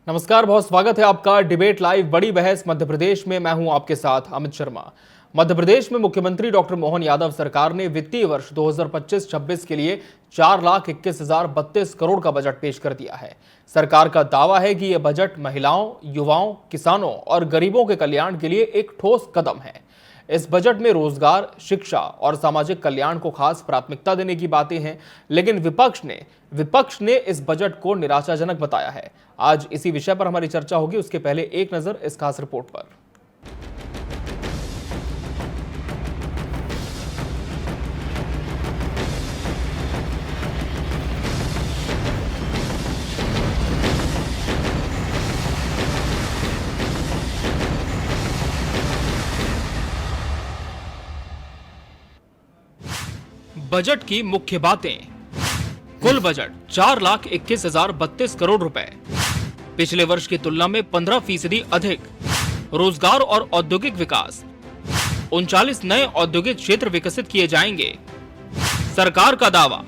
नमस्कार, बहुत स्वागत है आपका डिबेट लाइव बड़ी बहस मध्य प्रदेश में। मैं हूं आपके साथ अमित शर्मा। मध्य प्रदेश में मुख्यमंत्री डॉक्टर मोहन यादव सरकार ने वित्तीय वर्ष 2025-26 के लिए 4,21,032 करोड़ का बजट पेश कर दिया है। सरकार का दावा है कि यह बजट महिलाओं, युवाओं, किसानों और गरीबों के कल्याण के लिए एक ठोस कदम है। इस बजट में रोजगार, शिक्षा और सामाजिक कल्याण को खास प्राथमिकता देने की बातें हैं, लेकिन विपक्ष ने इस बजट को निराशाजनक बताया है। आज इसी विषय पर हमारी चर्चा होगी। उसके पहले एक नजर इस खास रिपोर्ट पर। बजट की मुख्य बातें। कुल बजट 4,21,032 करोड़ रुपए, पिछले वर्ष की तुलना में 15% अधिक। रोजगार और औद्योगिक विकास, 39 नए औद्योगिक क्षेत्र विकसित किए जाएंगे। सरकार का दावा,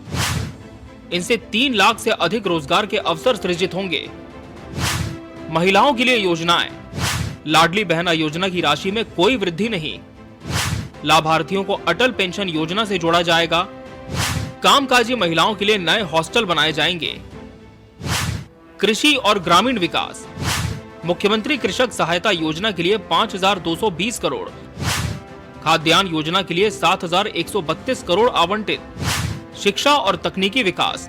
इनसे 3 लाख से अधिक रोजगार के अवसर सृजित होंगे। महिलाओं के लिए योजनाएं, लाडली बहना योजना की राशि में कोई वृद्धि नहीं। लाभार्थियों को अटल पेंशन योजना से जोड़ा जाएगा। कामकाजी महिलाओं के लिए नए हॉस्टल बनाए जाएंगे। कृषि और ग्रामीण विकास, मुख्यमंत्री कृषक सहायता योजना के लिए 5,220 करोड़, खाद्यान्न योजना के लिए 7,132 करोड़ आवंटित। शिक्षा और तकनीकी विकास,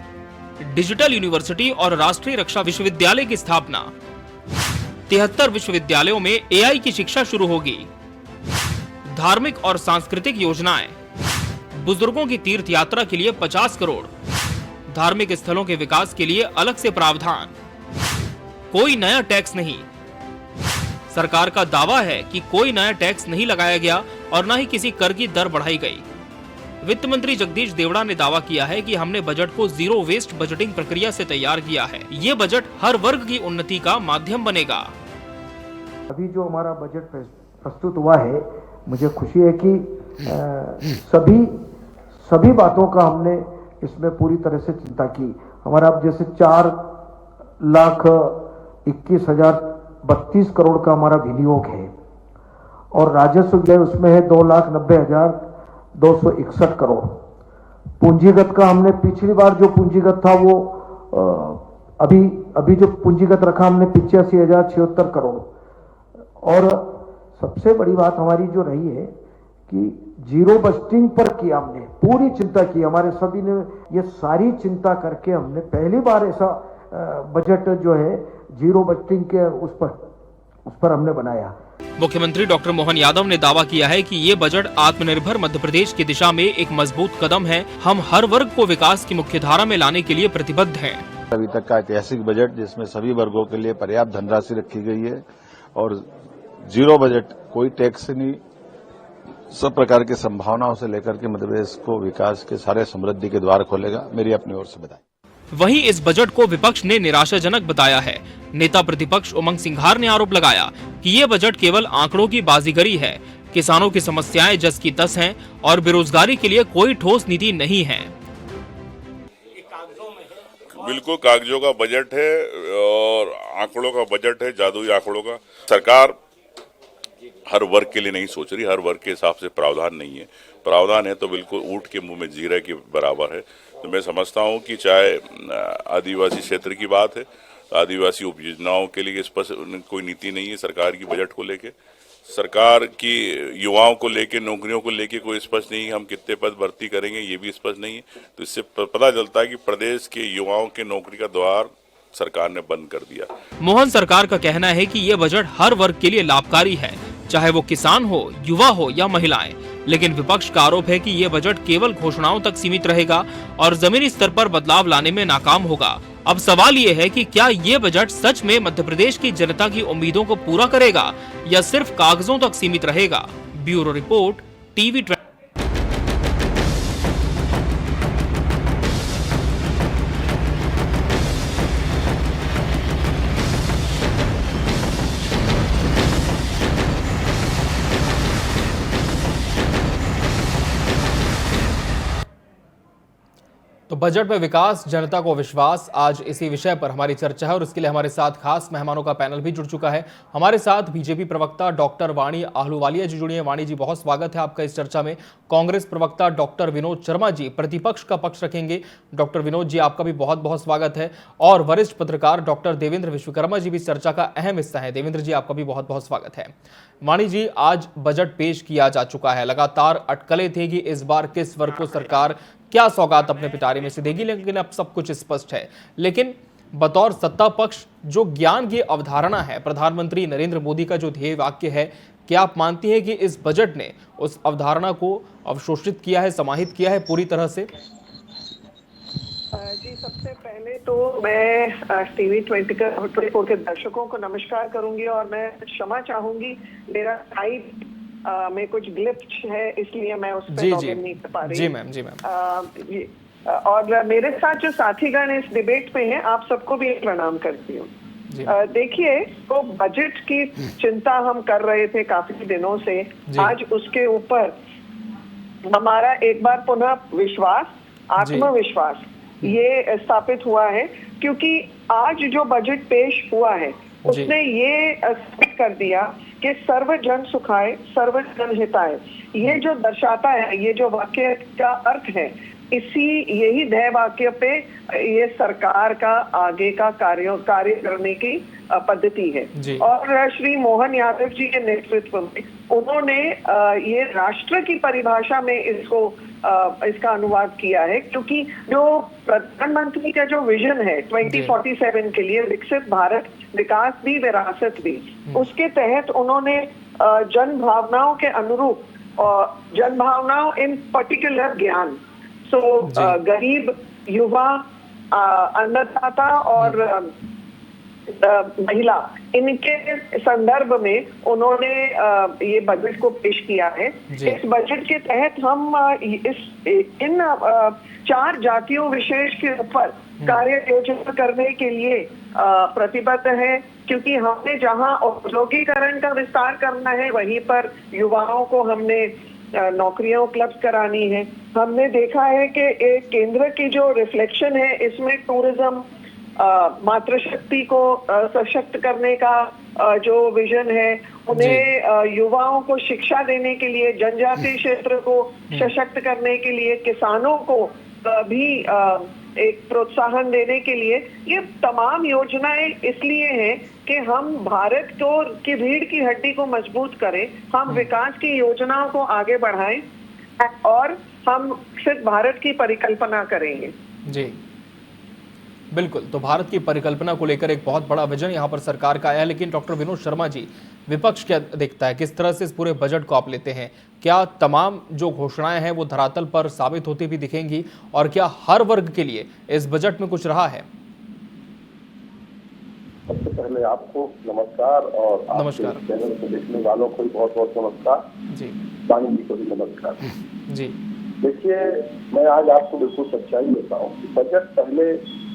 डिजिटल यूनिवर्सिटी और राष्ट्रीय रक्षा विश्वविद्यालय की स्थापना। 73 विश्वविद्यालयों में AI की शिक्षा शुरू होगी। धार्मिक और सांस्कृतिक योजनाएं, बुजुर्गों की तीर्थ यात्रा के लिए 50 करोड़, धार्मिक स्थलों के विकास के लिए अलग से प्रावधान। कोई नया टैक्स नहीं, सरकार का दावा है कि कोई नया टैक्स नहीं लगाया गया और न ही किसी कर की दर बढ़ाई गई। वित्त मंत्री जगदीश देवड़ा ने दावा किया है कि हमने बजट को जीरो वेस्ट बजटिंग प्रक्रिया से तैयार किया है। ये बजट हर वर्ग की उन्नति का माध्यम बनेगा। अभी जो हमारा बजट प्रस्तुत हुआ है, मुझे खुशी है कि सभी बातों का हमने इसमें पूरी तरह से चिंता की। हमारा अब जैसे 4,21,032 करोड़ का हमारा विनियोग है और राजस्व व्यय उसमें है 2,90,261 करोड़। पूंजीगत का हमने पिछली बार जो पूंजीगत था वो अभी जो पूंजीगत रखा हमने 85,076 करोड़। और सबसे बड़ी बात हमारी जो रही है कि जीरो बजटिंग पर किया, हमने पूरी चिंता की। हमारे सभी ने ये सारी चिंता करके हमने पहली बार ऐसा बजट जो है जीरो बजटिंग के उस पर हमने बनाया। मुख्यमंत्री डॉक्टर मोहन यादव ने दावा किया है कि ये बजट आत्मनिर्भर मध्य प्रदेश की दिशा में एक मजबूत कदम है। हम हर वर्ग को विकास की मुख्यधारा में लाने के लिए प्रतिबद्ध हैं। अभी तक का ऐतिहासिक बजट जिसमें सभी वर्गों के लिए पर्याप्त धनराशि रखी गई है और जीरो बजट, कोई टैक्स नहीं, सब प्रकार की संभावनाओं से लेकर के मध्य प्रदेश को विकास के सारे समृद्धि के द्वार खोलेगा। मेरी अपनी ओर से बधाई। वहीं इस बजट को विपक्ष ने निराशाजनक बताया है। नेता प्रतिपक्ष उमंग सिंघार ने आरोप लगाया कि ये बजट केवल आंकड़ों की बाजीगरी है। किसानों की समस्याएं जस की तस हैं और बेरोजगारी के लिए कोई ठोस नीति नहीं है। बिल्कुल कागजों का बजट है और आंकड़ों का बजट है, जादुई आंकड़ों का। सरकार हर वर्ग के लिए नहीं सोच रही, हर वर्ग के हिसाब से प्रावधान नहीं है। प्रावधान है तो बिल्कुल ऊंट के मुंह में जीरे के बराबर है। तो मैं समझता हूं कि चाहे आदिवासी क्षेत्र की बात है, आदिवासी उपयोजनाओं के लिए स्पष्ट कोई नीति नहीं है सरकार की बजट को लेके। सरकार की युवाओं को लेके, नौकरियों को लेके कोई स्पष्ट नहीं है। हम कितने पद भर्ती करेंगे ये भी स्पष्ट नहीं है। तो इससे पता चलता है कि प्रदेश के युवाओं के नौकरी का द्वार सरकार ने बंद कर दिया। मोहन सरकार का कहना है कि ये बजट हर वर्ग के लिए लाभकारी है, चाहे वो किसान हो, युवा हो या महिलाएं। लेकिन विपक्ष का आरोप है कि ये बजट केवल घोषणाओं तक सीमित रहेगा और जमीनी स्तर पर बदलाव लाने में नाकाम होगा। अब सवाल ये है कि क्या ये बजट सच में मध्य प्रदेश की जनता की उम्मीदों को पूरा करेगा या सिर्फ कागजों तक सीमित रहेगा। Bureau report, TV. तो बजट में विकास, जनता को विश्वास, आज इसी विषय पर हमारी चर्चा है और इसके लिए हमारे साथ खास मेहमानों का पैनल भी जुड़ चुका है। हमारे साथ बीजेपी प्रवक्ता डॉक्टर वाणी आहलूवालिया जी जुड़ी हैं। वाणी जी, बहुत स्वागत है आपका इस चर्चा में। कांग्रेस प्रवक्ता डॉक्टर विनोद शर्मा जी प्रतिपक्ष का पक्ष रखेंगे। डॉक्टर विनोद जी, आपका भी बहुत बहुत स्वागत है। और वरिष्ठ पत्रकार डॉक्टर देवेंद्र विश्वकर्मा जी भी इस चर्चा का अहम हिस्सा है। देवेंद्र जी, आपका भी बहुत बहुत स्वागत है। वाणी जी, आज बजट पेश किया जा चुका है। लगातार अटकलें थी कि इस बार किस वर्ग को सरकार क्या सौगात अपने पिटारे में से देगी, लेकिन अब सब कुछ स्पष्ट है। लेकिन बतौर सत्ता पक्ष जो ज्ञान की अवधारणा है, प्रधानमंत्री नरेंद्र मोदी का जो ध्येय वाक्य है, क्या आप मानती हैं कि इस बजट ने उस अवधारणा को अवशोषित किया है, समाहित किया है पूरी तरह से? जी, सबसे पहले तो मैं टीवी 24 के दर्शकों को नमस्कार करूंगी और मैं क्षमा चाहूंगी, मेरा टाइप में कुछ ग्लिच है, इसलिए मैं उस पर लॉगिन नहीं कर पा रही। जी मैम। और मेरे साथ जो साथीगण इस डिबेट पे हैं, आप सबको भी प्रणाम करती हूँ। देखिए, तो बजट की चिंता हम कर रहे थे काफी दिनों से। आज उसके ऊपर हमारा एक बार पुनः विश्वास, आत्मविश्वास ये स्थापित हुआ है, क्योंकि आज जो बजट पेश हुआ है उसने ये स्थापित कर दिया कि सर्वजन सुखाय सर्वजन हिताय। ये जो दर्शाता है, ये जो वाक्य का अर्थ है, यही ध्येय वाक्य पे ये सरकार का आगे का कार्य करने की पद्धति है। और श्री मोहन यादव जी के नेतृत्व में उन्होंने ये राष्ट्र की परिभाषा में इसका अनुवाद किया है, क्योंकि जो प्रधानमंत्री का जो विजन है 2047 के लिए, विकसित भारत, विकास भी विरासत भी, उसके तहत उन्होंने जन भावनाओं के अनुरूप, जन भावनाओं इन पर्टिकुलर ज्ञान, गरीब, युवा, अन्नदाता और महिला, इनके संदर्भ में उन्होंने ये बजट को पेश किया है। इस बजट के तहत हम इन 4 जातियों विशेष के ऊपर कार्य योजना करने के लिए प्रतिबद्ध है, क्योंकि हमने जहां औद्योगिकरण का विस्तार करना है, वहीं पर युवाओं को हमने नौकरियां उपलब्ध करानी है। हमने देखा है कि केंद्र की जो रिफ्लेक्शन है, इसमें टूरिज्म, मातृशक्ति को सशक्त करने का जो विजन है, उन्हें युवाओं को शिक्षा देने के लिए, जनजातीय क्षेत्र को सशक्त करने के लिए, किसानों को भी एक प्रोत्साहन देने के लिए, ये तमाम योजनाएं इसलिए हैं कि हम भारत की रीढ़ की हड्डी को मजबूत करें, हम विकास की योजनाओं को आगे बढ़ाएं और हम सिर्फ भारत की परिकल्पना करेंगे। जी बिल्कुल, तो भारत की परिकल्पना को लेकर एक बहुत बड़ा विजन यहाँ पर सरकार का आया है। लेकिन डॉक्टर विनोद शर्मा जी, विपक्ष क्या देखता है, किस तरह से इस पूरे बजट को आप लेते हैं? क्या तमाम जो घोषणाएं हैं वो धरातल पर साबित होती भी दिखेंगी, और क्या हर वर्ग के लिए इस बजट में कुछ रहा है? सबसे पहले आपको नमस्कार, और नमस्कार। चैनल को देखने वालों को बहुत बहुत नमस्कार जी, वाणी जी को भी नमस्कार जी। देखिए, मैं आज आपको बिल्कुल सच्चाई बताऊं कि बजट पहले,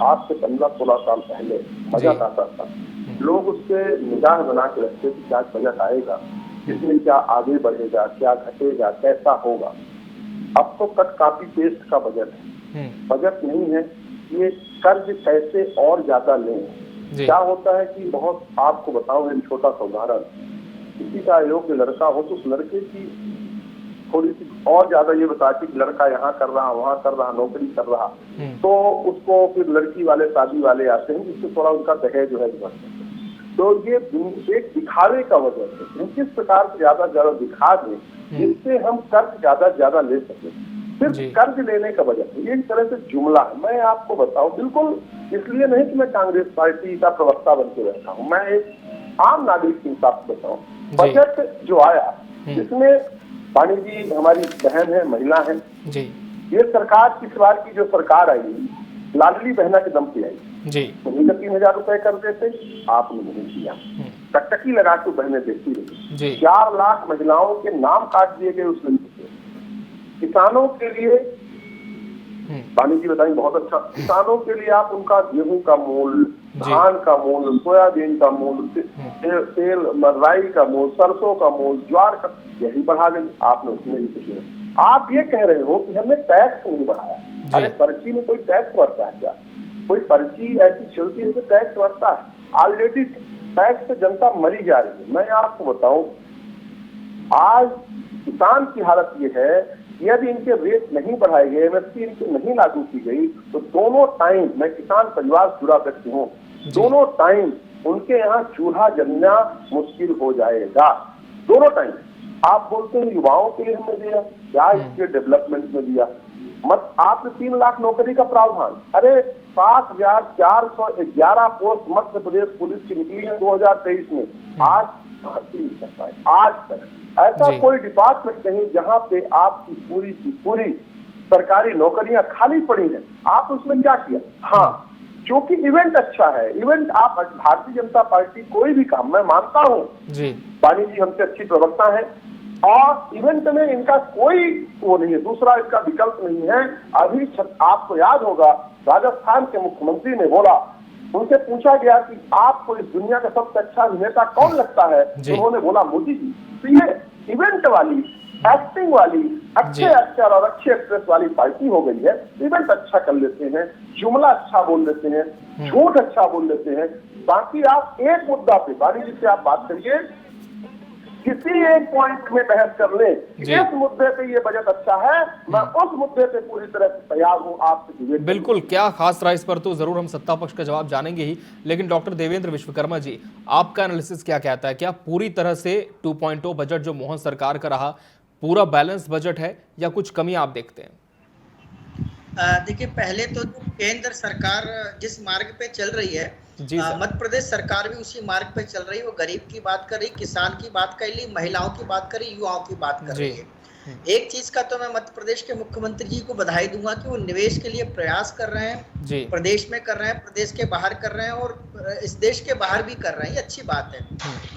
आज से 15-16 साल पहले बजट आता था, लोग उससे निगाह बना के रखते थे क्या बजट आएगा, इसमें क्या आगे बढ़ेगा, क्या घटेगा, कैसा होगा। अब तो कट कॉपी पेस्ट का बजट है, बजट नहीं है। ये कर्ज कैसे और ज्यादा लें। क्या होता है कि बहुत, आपको बताऊं एक छोटा सा उदाहरण, किसी का अयोग्य लड़का हो तो उस लड़के की थोड़ी सी और ज्यादा ये बता कि लड़का यहाँ कर रहा, वहाँ कर रहा, नौकरी कर रहा, तो उसको फिर लड़की वाले, शादी वाले आते हैं जिससे थोड़ा उनका दहेज जो है बढ़ता है। तो ये एक दिखावे का वजह है, किस प्रकार से ज्यादा दिखा दें जिससे हम कर्ज ज्यादा ले सकें। सिर्फ कर्ज लेने का बजट है, एक तरह से जुमला है। मैं आपको बताऊं, बिल्कुल इसलिए नहीं कि मैं कांग्रेस पार्टी का प्रवक्ता बन के बैठा हूँ, मैं एक आम नागरिक के हिसाब से बताऊँ। बजट जो आया, जिसमें वाणी जी हमारी बहन है, महिला है जी। ये सरकार इस बार की जो सरकार आई, लाडली बहना के दम पे आई जी। उन्हीं का 3000 रुपए कर देते, आपने नहीं किया, टकटकी लगा के बहने देती रही। 4 लाख महिलाओं के नाम काट दिए गए उस लड़की से। किसानों के लिए वाणी जी बताएंगे बहुत अच्छा, किसानों के लिए आप उनका गेहूं का मूल्य, धान का मूल्य, सोयाबीन का मूल्य, तेल, राई का मूल्य, सरसों का मूल्य, ज्वार का, यही बढ़ा देंगे। आपने उसमें भी कुछ नहीं। आप ये कह रहे हो कि हमने टैक्स नहीं बढ़ाया, अरे पर्ची में कोई टैक्स बढ़ता है क्या? कोई पर्ची ऐसी चलती है तो टैक्स बढ़ता है? ऑलरेडी टैक्स से जनता मरी जा रही है। मैं आपको बताऊं, आज किसान की हालत ये है कि यदि इनके रेट नहीं बढ़ाए गए, एमएसपी इनकी नहीं लागू की गई, तो दोनों टाइम, मैं किसान परिवार से जुड़ा व्यक्ति हूँ, दोनों टाइम उनके यहाँ चूल्हा जलना मुश्किल हो जाएगा। दोनों टाइम। आप बोलते हैं युवाओं के लिए हमने दिया, क्या इसके डेवलपमेंट में दिया? मत आपने 3 लाख नौकरी का प्रावधान, अरे 7,411 पोस्ट मध्य प्रदेश पुलिस की निकली है 2023 में, आज भर्ती नहीं कर पाए आज तक। ऐसा कोई डिपार्टमेंट नहीं जहां पे आपकी पूरी की पूरी सरकारी नौकरियां खाली पड़ी हैं। आप उसमें क्या किया? हाँ, क्योंकि इवेंट अच्छा है, इवेंट आप भारतीय जनता पार्टी कोई भी काम, मैं मानता हूँ वाणी जी हमसे अच्छी प्रवक्ता है और इवेंट में इनका कोई वो नहीं है, दूसरा इसका विकल्प नहीं है। अभी आपको याद होगा राजस्थान के मुख्यमंत्री ने बोला, उनसे पूछा गया कि आपको इस दुनिया का सबसे अच्छा नेता कौन लगता है, उन्होंने बोला मोदी जी। तो ये इवेंट वाली, एक्टिंग वाली, अच्छे एक्टर और अच्छे एक्ट्रेस वाली पार्टी हो गई है। इवेंट अच्छा कर लेते हैं, जुमला अच्छा बोल लेते हैं, झूठ अच्छा बोल लेते हैं। बाकी आप एक मुद्दा पे वाणी जी से आप बात करिए, किसी एक पॉइंट में बहस कर ले, इस मुद्दे पे ये बजट अच्छा है, मैं उस मुद्दे पे पूरी तरह से तैयार हूं आपसे। बिल्कुल, क्या खास रहा इस पर तो जरूर हम सत्ता पक्ष का जवाब जानेंगे ही, लेकिन डॉक्टर देवेंद्र विश्वकर्मा जी, आपका एनालिसिस क्या कहता है? क्या पूरी तरह से 2.0 बजट जो मोहन सरकार का रहा पूरा बैलेंस बजट है या कुछ कमी आप देखते हैं? देखिए, पहले तो केंद्र सरकार जिस मार्ग पे चल रही है, मध्य प्रदेश सरकार भी उसी मार्ग पे चल रही है। वो गरीब की बात कर रही, किसान की बात कर रही, महिलाओं की बात कर रही, युवाओं की बात कर रही है। एक चीज का तो मैं मध्य प्रदेश के मुख्यमंत्री जी को बधाई दूंगा कि वो निवेश के लिए प्रयास कर रहे हैं, प्रदेश में कर रहे हैं, प्रदेश के बाहर कर रहे हैं और इस देश के बाहर भी कर रहे हैं। ये अच्छी बात है।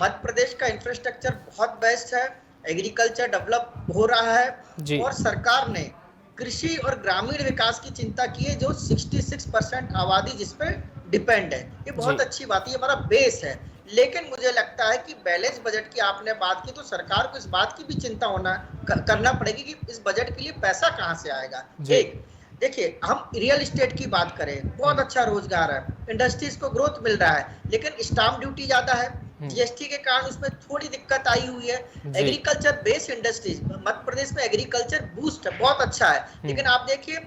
मध्य प्रदेश का इंफ्रास्ट्रक्चर बहुत बेस्ट है, एग्रीकल्चर डेवलप हो रहा है और सरकार ने कृषि और ग्रामीण विकास की चिंता की है, जो 66% आबादी जिस पे डिपेंड है। ये बहुत अच्छी बात है, ये हमारा बेस है। लेकिन मुझे लगता है कि बैलेंस बजट की आपने बात की, तो सरकार को इस बात की भी चिंता करना पड़ेगी कि इस बजट के लिए पैसा कहाँ से आएगा। एक देखिए, हम रियल एस्टेट की बात करें, बहुत अच्छा रोजगार है, इंडस्ट्रीज को ग्रोथ मिल रहा है, लेकिन स्टाम्प ड्यूटी ज्यादा है, जीएसटी के कारण उसमें थोड़ी दिक्कत आई हुई है। Agriculture based industries, Madhya Pradesh में एग्रीकल्चर बूस्ट है, बहुत अच्छा है, लेकिन आप देखिए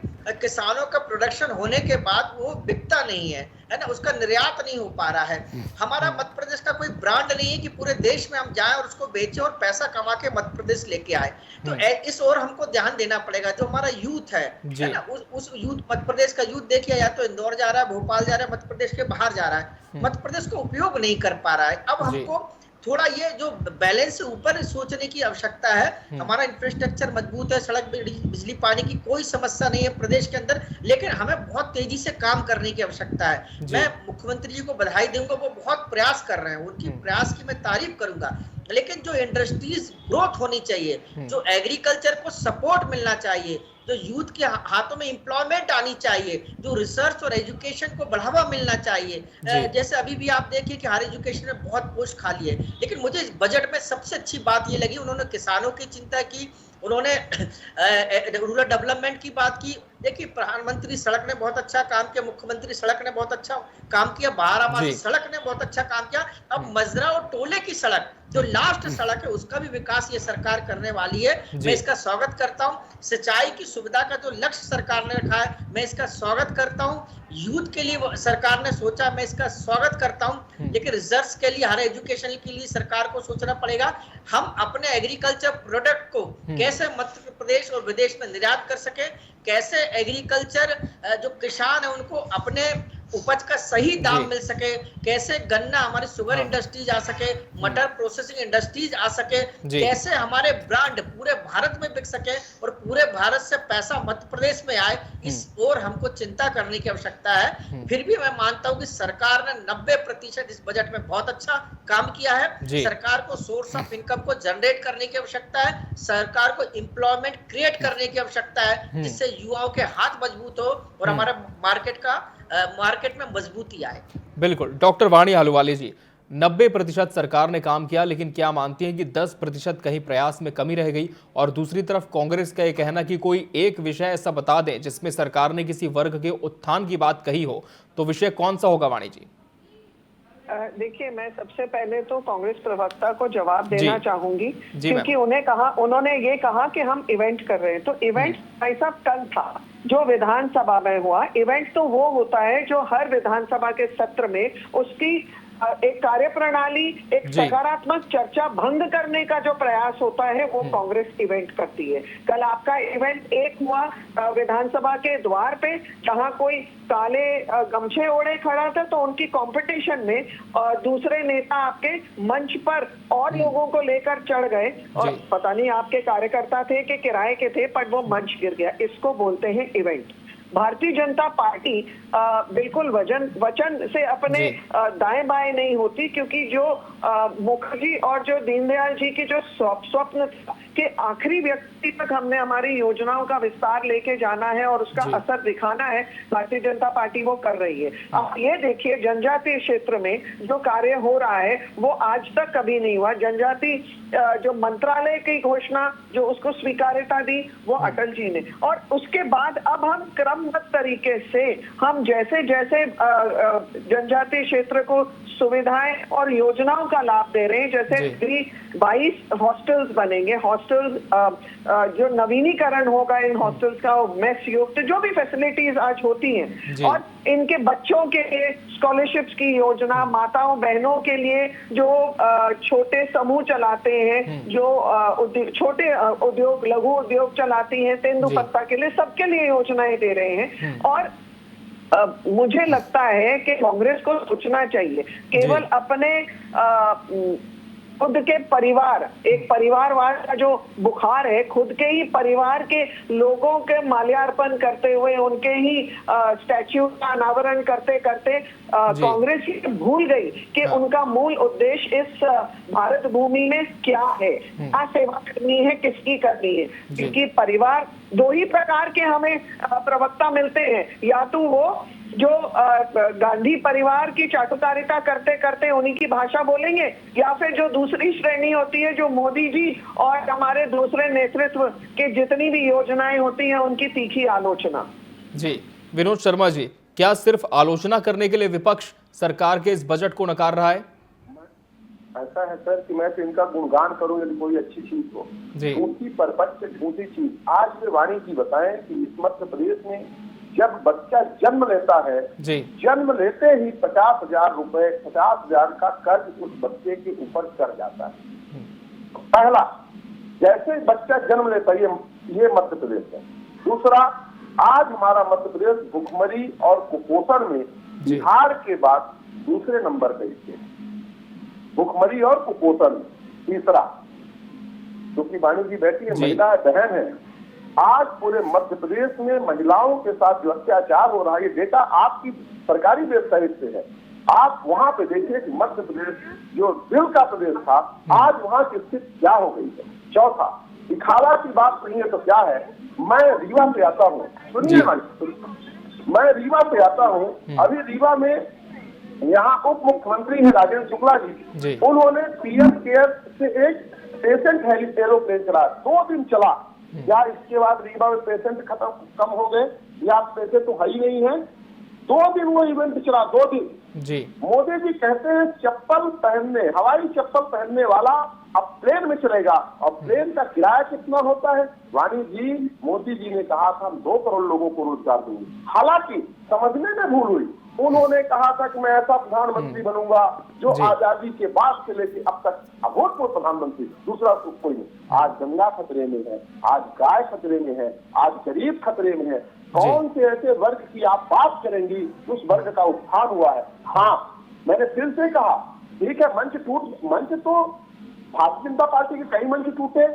किसानों का प्रोडक्शन होने के बाद वो बिकता नहीं है ना, उसका निर्यात नहीं हो पा रहा है। हमारा मध्य प्रदेश का कोई ब्रांड नहीं है कि पूरे देश में हम जाएं और उसको बेचें और पैसा कमा के मध्य प्रदेश लेके आए। तो इस ओर हमको ध्यान देना पड़ेगा। जो हमारा यूथ है ना, उस यूथ, मध्य प्रदेश का यूथ देखिए, या तो इंदौर जा रहा है, भोपाल जा रहा है, मध्य प्रदेश के बाहर जा रहा है, मध्य प्रदेश को उपयोग नहीं कर पा रहा है। अब हमको थोड़ा ये जो बैलेंस से ऊपर सोचने की आवश्यकता है। हमारा इंफ्रास्ट्रक्चर मजबूत है, सड़क, बिजली, पानी की कोई समस्या नहीं है प्रदेश के अंदर, लेकिन हमें बहुत तेजी से काम करने की आवश्यकता है। मैं मुख्यमंत्री जी को बधाई दूंगा, वो बहुत प्रयास कर रहे हैं, उनकी प्रयास की मैं तारीफ करूंगा। लेकिन जो इंडस्ट्रीज ग्रोथ होनी चाहिए, जो एग्रीकल्चर को सपोर्ट मिलना चाहिए, जो यूथ के हाथों में एम्प्लॉयमेंट आनी चाहिए, जो रिसर्च और एजुकेशन को बढ़ावा मिलना चाहिए। जैसे अभी भी आप देखिए कि हायर एजुकेशन में बहुत पोस्ट खाली है, लेकिन मुझे इस बजट में सबसे अच्छी बात ये लगी, उन्होंने किसानों की चिंता की, उन्होंने रूरल डेवलपमेंट की बात की। देखिए, प्रधानमंत्री सड़क ने बहुत अच्छा काम किया, मुख्यमंत्री सड़क ने बहुत अच्छा काम किया, बारामासी सड़क ने बहुत अच्छा काम किया। अब मजरा और टोले की सड़क, जो लास्ट सड़क है, उसका भी विकास ये सरकार करने वाली है। मैं इसका स्वागत करता हूँ। सिंचाई की सुविधा का जो लक्ष्य सरकार ने रखा है, मैं इसका स्वागत करता हूँ। यूथ के लिए सरकार ने सोचा, मैं इसका स्वागत करता हूँ। लेकिन रिसर्च के लिए, हायर एजुकेशन के लिए सरकार को सोचना पड़ेगा, हम अपने एग्रीकल्चर प्रोडक्ट को कैसे मध्य प्रदेश और विदेश में निर्यात कर सके, कैसे एग्रीकल्चर जो किसान है उनको अपने उपज का सही दाम मिल सके, कैसे गन्ना हमारी शुगर इंडस्ट्रीज आ सके, मटर प्रोसेसिंग इंडस्ट्रीज आ सके, कैसे हमारे ब्रांड पूरे भारत में बिक सके और पूरे भारत से पैसा मध्य प्रदेश में आए, इस ओर हमको चिंता करने की आवश्यकता है। फिर भी मैं मानता हूं कि सरकार ने 90% इस बजट में बहुत अच्छा काम किया है। सरकार को सोर्स ऑफ इनकम को जनरेट करने की आवश्यकता है, सरकार को एम्प्लॉयमेंट क्रिएट करने की आवश्यकता है, जिससे युवाओं के हाथ मजबूत हो और हमारा मार्केट में मजबूती आए। बिल्कुल। डॉक्टर वाणी आलूवालिया जी, 90% सरकार ने काम किया, लेकिन क्या मानती हैं कि 10% कहीं प्रयास में कमी रह गई? और दूसरी तरफ कांग्रेस का ये कहना कि कोई एक विषय ऐसा बता दें जिसमें सरकार ने किसी वर्ग के उत्थान की बात कही हो, तो विषय कौन सा होगा वाणी जी? देखिए, मैं सबसे पहले तो कांग्रेस प्रवक्ता को जवाब देना चाहूंगी, क्योंकि उन्होंने ये कहा कि हम इवेंट कर रहे हैं। तो इवेंट ऐसा कल था जो विधानसभा में हुआ। इवेंट तो वो होता है जो हर विधानसभा के सत्र में उसकी एक कार्यप्रणाली, एक सकारात्मक चर्चा भंग करने का जो प्रयास होता है, वो कांग्रेस इवेंट करती है। कल आपका इवेंट एक हुआ विधानसभा के द्वार पे, जहां कोई काले गमछे ओढ़े खड़ा था, तो उनकी कंपटीशन में दूसरे नेता आपके मंच पर और लोगों को लेकर चढ़ गए, और पता नहीं आपके कार्यकर्ता थे कि किराए के थे, पर वो मंच गिर गया। इसको बोलते हैं इवेंट। भारतीय जनता पार्टी बिल्कुल वचन से अपने दाएं बाएं नहीं होती, क्योंकि जो मुखर्जी और जो दीनदयाल जी की जो स्वप्न के आखिरी व्यक्ति तक हमने हमारी योजनाओं का विस्तार लेके जाना है और उसका असर दिखाना है, भारतीय जनता पार्टी वो कर रही है। अब ये देखिए, जनजातीय क्षेत्र में जो कार्य हो रहा है वो आज तक कभी नहीं हुआ। जनजाति जो मंत्रालय की घोषणा, जो उसको स्वीकार्यता दी, वो अटल जी ने, और उसके बाद अब हम क्रमबद्ध तरीके से हम जैसे जैसे जनजातीय क्षेत्र को सुविधाएं और योजनाओं का लाभ दे रहे हैं, जैसे 22 हॉस्टल्स बनेंगे, हॉस्टल्स जो नवीनीकरण होगा इन हॉस्टल्स का, मेस युक्त जो भी फैसिलिटीज आज होती हैं, और इनके बच्चों के लिए स्कॉलरशिप्स की योजना, माताओं बहनों के लिए जो छोटे समूह चलाते हैं, जो छोटे उद्योग, लघु उद्योग चलाती हैं, तेंदुपत्ता के लिए, सबके लिए योजनाएं दे रहे हैं। और मुझे लगता है कि कांग्रेस को सोचना चाहिए, केवल अपने खुद के परिवार, एक परिवारवाद का जो बुखार है, खुद के ही परिवार के लोगों के माल्यार्पण करते हुए, उनके ही स्टैच्यू का अनावरण करते करते कांग्रेस भूल गई कि उनका मूल उद्देश्य इस भारत भूमि में क्या है, क्या सेवा करनी है, किसकी करनी है। क्योंकि परिवार दो ही प्रकार के हमें प्रवक्ता मिलते हैं, या तो वो जो गांधी परिवार की चाटुकारिता करते करते उन्हीं की भाषा बोलेंगे, या फिर जो दूसरी श्रेणी होती है, जो मोदी जी और हमारे दूसरे नेतृत्व के जितनी भी योजनाएं होती हैं उनकी तीखी आलोचना। जी विनोद शर्मा जी, क्या सिर्फ आलोचना करने के लिए विपक्ष सरकार के इस बजट को नकार रहा है? ऐसा है सर कि मैं तो इनका गुणगान करूं यदि कोई अच्छी चीज हो, झूठी परपट से झूठी चीज। आज से वाणी जी बताएं कि इस मध्य प्रदेश में जब बच्चा जन्म लेता है, जन्म लेते ही 50,000 रुपए, 50,000 का कर्ज उस बच्चे के ऊपर चढ़ जाता है। पहला, जैसे बच्चा जन्म लेता है, ये मध्य प्रदेश है। दूसरा, आज हमारा मध्य प्रदेश भुखमरी और कुपोषण में बिहार के बाद दूसरे नंबर पे है, भुखमरी और कुपोषण। तीसरा, क्योंकि वाणी जी बैठी है, महिला बहन है, आज पूरे मध्य प्रदेश में महिलाओं के साथ जो अत्याचार हो रहा है, ये डेटा आपकी सरकारी वेबसाइट पे है। आप वहां पे देखिए कि मध्य प्रदेश जो दिल का प्रदेश था, आज वहां की स्थिति क्या हो गई है। चौथा, दिखावा की बात नहीं है तो क्या है। मैं रीवा पे आता हूँ, सुनिए, मैं रीवा पे आता हूँ। अभी रीवा में यहाँ उप मुख्यमंत्री है राजेंद्र शुक्ला जी, उन्होंने पीएम केयर से एक पेशेंट एरोप्लेन चला, 2 दिन चला। क्या इसके बाद रीवा में पेशेंट कम हो गए, या पैसे तो है ही नहीं है? 2 दिन वो इवेंट चला, 2 दिन। मोदी जी कहते हैं चप्पल पहनने, हवाई चप्पल पहनने वाला अब प्लेन में चलेगा, और प्लेन का किराया कितना होता है? वाणी जी, मोदी जी ने कहा था हम 2 करोड़ लोगों को रोजगार देंगे। हालांकि समझने में भूल हुई, उन्होंने कहा था कि मैं ऐसा प्रधानमंत्री बनूंगा जो आजादी के बाद से लेकर अब तक अभूतपूर्व प्रधानमंत्री, दूसरा कोई नहीं। आज गंगा खतरे में है, आज गाय खतरे में है, आज गरीब खतरे में है। कौन से ऐसे वर्ग की आप बात करेंगी उस वर्ग का उत्थान हुआ है? हाँ, मैंने फिर से कहा, ठीक है, मंच तो भारतीय जनता पार्टी के कई मंच टूटे,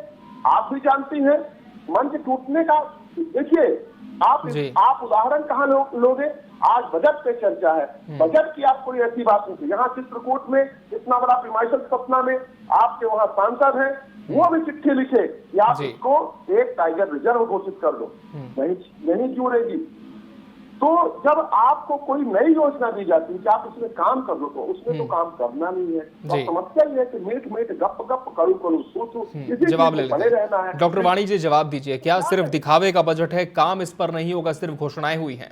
आप भी जानती हैं। मंच टूटने का देखिए, आप उदाहरण कहाँ लोगे? आज बजट पे चर्चा है, बजट की आप कोई ऐसी बात नहीं थी। यहाँ चित्रकूट में इतना बड़ा हिमाचल सपना में आपके वहाँ सांसद हैं, वो भी चिट्ठी लिखे कि आप इसको एक टाइगर रिजर्व घोषित कर दो, नहीं जुड़ेगी। तो जब आपको कोई नई योजना दी जाती है कि आप इसमें काम कर लो, तो उसमें तो काम करना नहीं है। और समस्या ये है कि मीट मीट गप गप करू करू सू जवाब ले बने लेते रहना हैं है। डॉक्टर वाणी जी, जवाब दीजिए, क्या सिर्फ दिखावे का बजट है, काम इस पर नहीं होगा, सिर्फ घोषणाएं हुई हैं?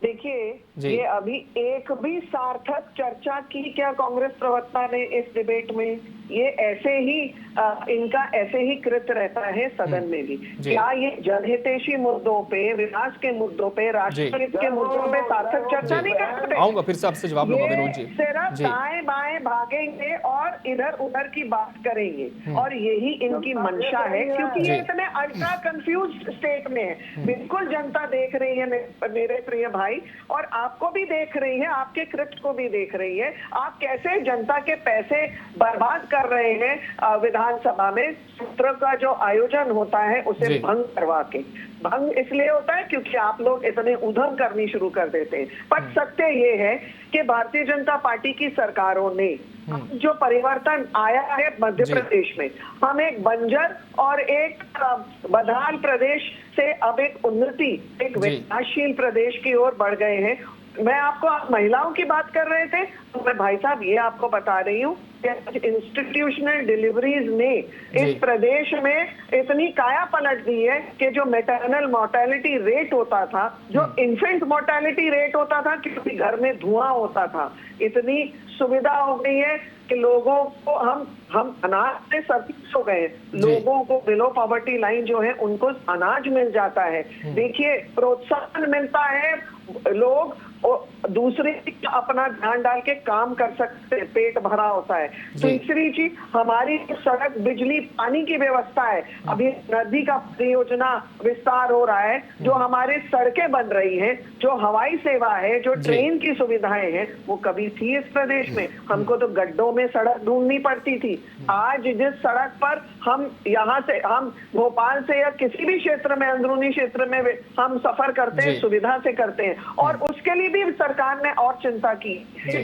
देखिए, ये अभी एक भी सार्थक चर्चा की क्या कांग्रेस प्रवक्ता ने इस डिबेट में? ये ऐसे ही इनका ऐसे ही कृत्य रहता है सदन में भी। क्या ये जनहितैषी मुद्दों पे, विकास के मुद्दों पे, राष्ट्रहित के मुद्दों पे सार्थक चर्चा नहीं करते? आऊंगा, फिर से आपसे जवाब लूंगा विनोद जी। सिर्फ दाएं बाएं भागेंगे और इधर उधर की बात करेंगे, और यही इनकी मंशा है, क्योंकि ये इतने अल्ट्रा कंफ्यूज स्टेट में है। बिल्कुल जनता देख रही है मेरे प्रिय भाई, और आपको भी देख रही है, आपके कृत्य को भी देख रही है। आप कैसे जनता के पैसे बर्बाद कर रहे हैं विधानसभा में। सत्र का जो आयोजन होता है उसे भंग करवा के। भंग इसलिए होता है क्योंकि आप लोग इतने उधम करनी शुरू कर देते हैं। पर सत्य ये है कि भारतीय जनता पार्टी की सरकारों ने जो परिवर्तन आया है मध्य प्रदेश में, हम एक बंजर और एक बदहाल प्रदेश से अब एक उन्नति, एक विकासशील प्रदेश की ओर बढ़ गए हैं। मैं आपको महिलाओं की बात कर रहे थे, तो मैं भाई साहब ये आपको बता रही हूँ कि इंस्टीट्यूशनल डिलीवरीज ने इस प्रदेश में इतनी काया पलट दी है कि जो मैटरनल मोर्टेलिटी रेट होता था, जो इन्फेंट मोर्टेलिटी रेट होता था, क्योंकि घर में धुआं होता था, इतनी सुविधा हो गई है कि लोगों को हम अनाज से सर्विस हो गए। लोगों को बिलो पॉवर्टी लाइन जो है उनको अनाज मिल जाता है। देखिए, प्रोत्साहन मिलता है, लोग दूसरे अपना ध्यान डाल के काम कर सकते हैं, पेट भरा होता है। तीसरी चीज, हमारी सड़क, बिजली, पानी की व्यवस्था है। अभी नदी का परियोजना विस्तार हो रहा है, जो हमारे सड़कें बन रही हैं, जो हवाई सेवा है, जो ट्रेन की सुविधाएं हैं, वो कभी थी इस प्रदेश में? हमको तो गड्ढों में सड़क ढूंढनी पड़ती थी। आज जिस सड़क पर हम यहाँ से, हम भोपाल से या किसी भी क्षेत्र में, अंदरूनी क्षेत्र में हम सफर करते हैं, सुविधा से करते हैं, और उसके लिए भी सरकार ने और चिंता की।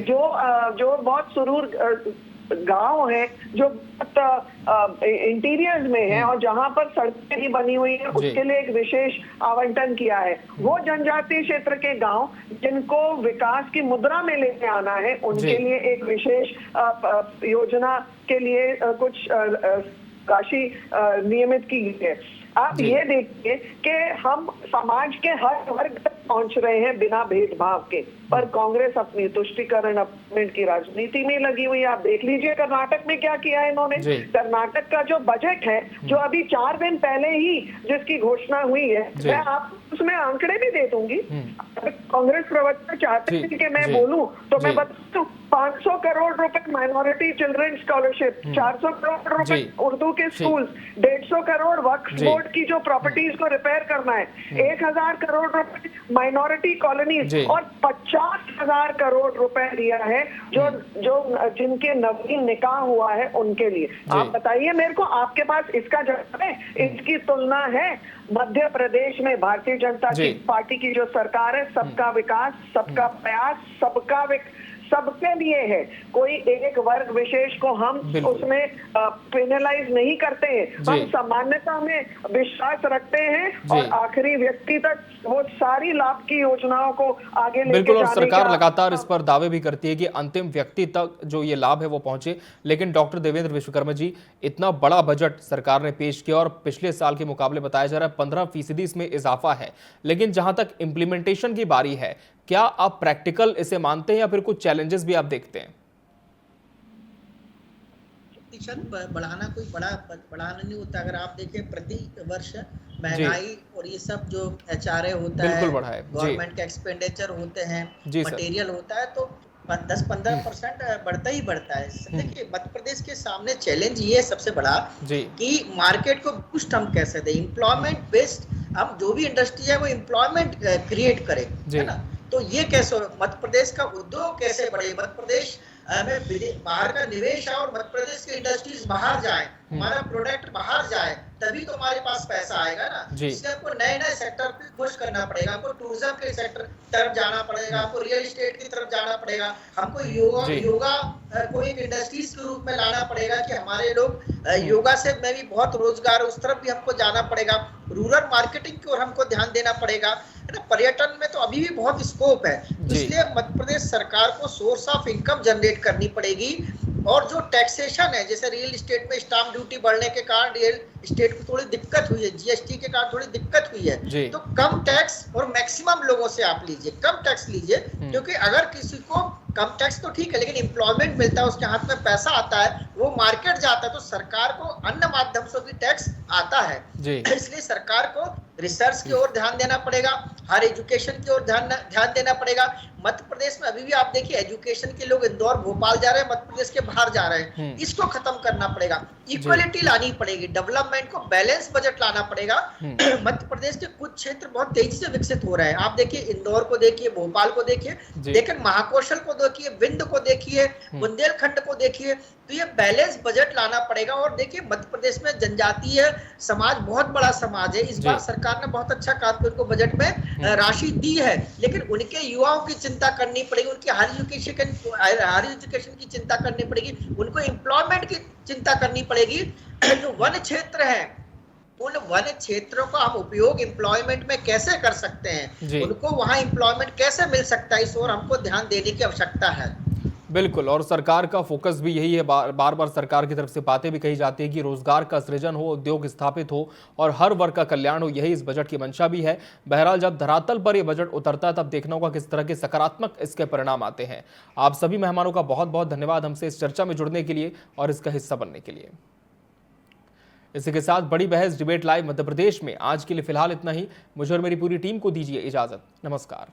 जो बहुत सुरूर गांव है, जो इंटीरियर्स में है और जहां पर सड़कें नहीं बनी हुई है, उसके लिए एक विशेष आवंटन किया है। वो जनजातीय क्षेत्र के गांव जिनको विकास की मुद्रा में लेके आना है, उनके लिए एक विशेष योजना के लिए कुछ राशि नियमित की गई है। आप ये देखिए कि हम समाज के हर वर्ग तक पहुंच रहे हैं बिना भेदभाव के, पर कांग्रेस अपनी तुष्टीकरण अपमेंट की राजनीति में लगी हुई है। आप देख लीजिए कर्नाटक में क्या किया है इन्होंने। कर्नाटक का जो बजट है, जो अभी 4 दिन पहले ही जिसकी घोषणा हुई है, मैं आपको उसमें आंकड़े भी दे दूंगी। कांग्रेस प्रवक्ता चाहते हैं कि मैं बोलूं, तो मैं बता दूं, 500 करोड़ रुपए माइनॉरिटी चिल्ड्रन स्कॉलरशिप, 400 करोड़ रुपए उर्दू के स्कूल, 150 करोड़ वक्फ बोर्ड की जो प्रॉपर्टीज को रिपेयर करना है, 1000 करोड़ रुपए माइनॉरिटी कॉलोनीज, और 50,000 करोड़ रुपए दिया है जो जिनके नवीन निकाह हुआ है उनके लिए। आप बताइए मेरे को, आपके पास इसका जवाब है? इसकी तुलना है मध्य प्रदेश में भारतीय जनता पार्टी की जो सरकार है, सबका विकास, सबका प्रयास, सबके लिए है। कोई एक वर्ग विशेष को हम उसमें पेनलाइज नहीं करते हैं। हम सामान्यता में विश्वास रखते हैं और आखिरी व्यक्ति तक वो सारी लाभ की योजनाओं को आगे लेके बिल्कुल, और सरकार लगातार इस पर दावे भी करती है कि अंतिम व्यक्ति तक जो ये लाभ है वो पहुंचे। लेकिन डॉक्टर देवेंद्र विश्वकर्मा जी, इतना बड़ा बजट सरकार ने पेश किया और पिछले साल के मुकाबले बताया जा रहा है 15% इसमें इजाफा है, लेकिन जहां तक इम्प्लीमेंटेशन की बारी है, क्या आप प्रैक्टिकल इसे मानते हैं या फिर कुछ चैलेंजेस भी आप देखते हैं? बढ़ाना कोई बढ़ाना नहीं होता। अगर आप देखें, प्रति वर्ष महंगाई और ये सब जो HRA होता है, गवर्नमेंट के एक्सपेंडिचर होते हैं, मटेरियल होता है, तो 10-15% बढ़ता ही बढ़ता है। देखिए, मध्य प्रदेश के सामने चैलेंज ये सबसे बड़ा कि मार्केट को बूस्ट हम कैसे दें, एम्प्लॉयमेंट बेस्ड, हम जो भी इंडस्ट्री है वो एम्प्लॉयमेंट क्रिएट करे, है ना। तो ये कैसे, मध्य प्रदेश का उद्योग कैसे बढ़े, मध्य प्रदेश में बाहर का निवेश है और मध्य प्रदेश की इंडस्ट्रीज बाहर जाए, हमारा प्रोडक्ट बाहर जाए, तभी तो हमारे पास पैसा आएगा ना। इसलिए आपको नए नए सेक्टर पे खोज करना पड़ेगा, हमको टूरिज्म के सेक्टर तरफ जाना पड़ेगा, आपको रियल एस्टेट की तरफ जाना पड़ेगा, हमको योगा को एक इंडस्ट्रीज के रूप में लाना पड़ेगा कि हमारे लोग योगा से में भी बहुत रोजगार, उस तरफ भी हमको जाना पड़ेगा। रूरल मार्केटिंग की ओर हमको ध्यान देना पड़ेगा, है पर्यटन में तो अभी भी बहुत स्कोप है, इसलिए मध्य प्रदेश सरकार को सोर्स ऑफ इनकम जनरेट करनी पड़ेगी। और जो टैक्सेशन है, जैसे रियल एस्टेट में स्टाम्प ड्यूटी बढ़ने के कारण रियल एस्टेट को थोड़ी दिक्कत हुई है, जीएसटी के कारण थोड़ी दिक्कत हुई है, तो कम टैक्स और मैक्सिमम लोगों से आप लीजिए, कम टैक्स लीजिए, क्योंकि अगर किसी को कम टैक्स तो ठीक है, लेकिन एम्प्लॉयमेंट मिलता है, उसके हाथ में पैसा आता है, वो मार्केट जाता है, तो सरकार को अन्य माध्यम से भी टैक्स आता है। इसलिए सरकार को रिसर्च की ओर ध्यान देना पड़ेगा, हर एजुकेशन की ओर ध्यान देना पड़ेगा। मध्य प्रदेश में अभी भी आप देखिए एजुकेशन के लोग इंदौर भोपाल जा रहे हैं, मध्य प्रदेश के बाहर जा रहे हैं, इसको खत्म करना पड़ेगा। इक्वलिटी लानी पड़ेगी, डेवलपमेंट को बैलेंस बजट लाना पड़ेगा। मध्य प्रदेश के कुछ क्षेत्र बहुत तेजी से विकसित हो रहे हैं, आप देखिए इंदौर को देखिए, भोपाल को देखिए, लेकिन महाकौशल को देखिए, विंध्य को देखिए, बुंदेलखंड को देखिए, तो ये बैलेंस बजट लाना पड़ेगा। और देखिए मध्य प्रदेश में जनजातीय समाज बहुत बड़ा समाज है, इस बार सरकार ने बहुत अच्छा काम किया, उनको बजट में राशि दी है, लेकिन उनके युवाओं की चिंता करनी पड़ेगी, उनकी हायर एजुकेशन की चिंता करनी पड़ेगी, उनको एम्प्लॉयमेंट की चिंता करनी पड़ेगी। जो वन क्षेत्र है, उन वन क्षेत्रों का हम उपयोग एम्प्लॉयमेंट में कैसे कर सकते हैं, उनको वहां एम्प्लॉयमेंट कैसे मिल सकता है, इस ओर हमको ध्यान देने की आवश्यकता है। बिल्कुल, और सरकार का फोकस भी यही है, बार बार सरकार की तरफ से बातें भी कही जाती है कि रोजगार का सृजन हो, उद्योग स्थापित हो और हर वर्ग का कल्याण हो, यही इस बजट की मंशा भी है। बहरहाल जब धरातल पर यह बजट उतरता है तब देखना होगा किस तरह के सकारात्मक इसके परिणाम आते हैं। आप सभी मेहमानों का बहुत बहुत धन्यवाद हमसे इस चर्चा में जुड़ने के लिए और इसका हिस्सा बनने के लिए। इसी के साथ बड़ी बहस डिबेट लाइव मध्य प्रदेश में आज के लिए फिलहाल इतना ही। मुझे और मेरी पूरी टीम को दीजिए इजाजत। नमस्कार।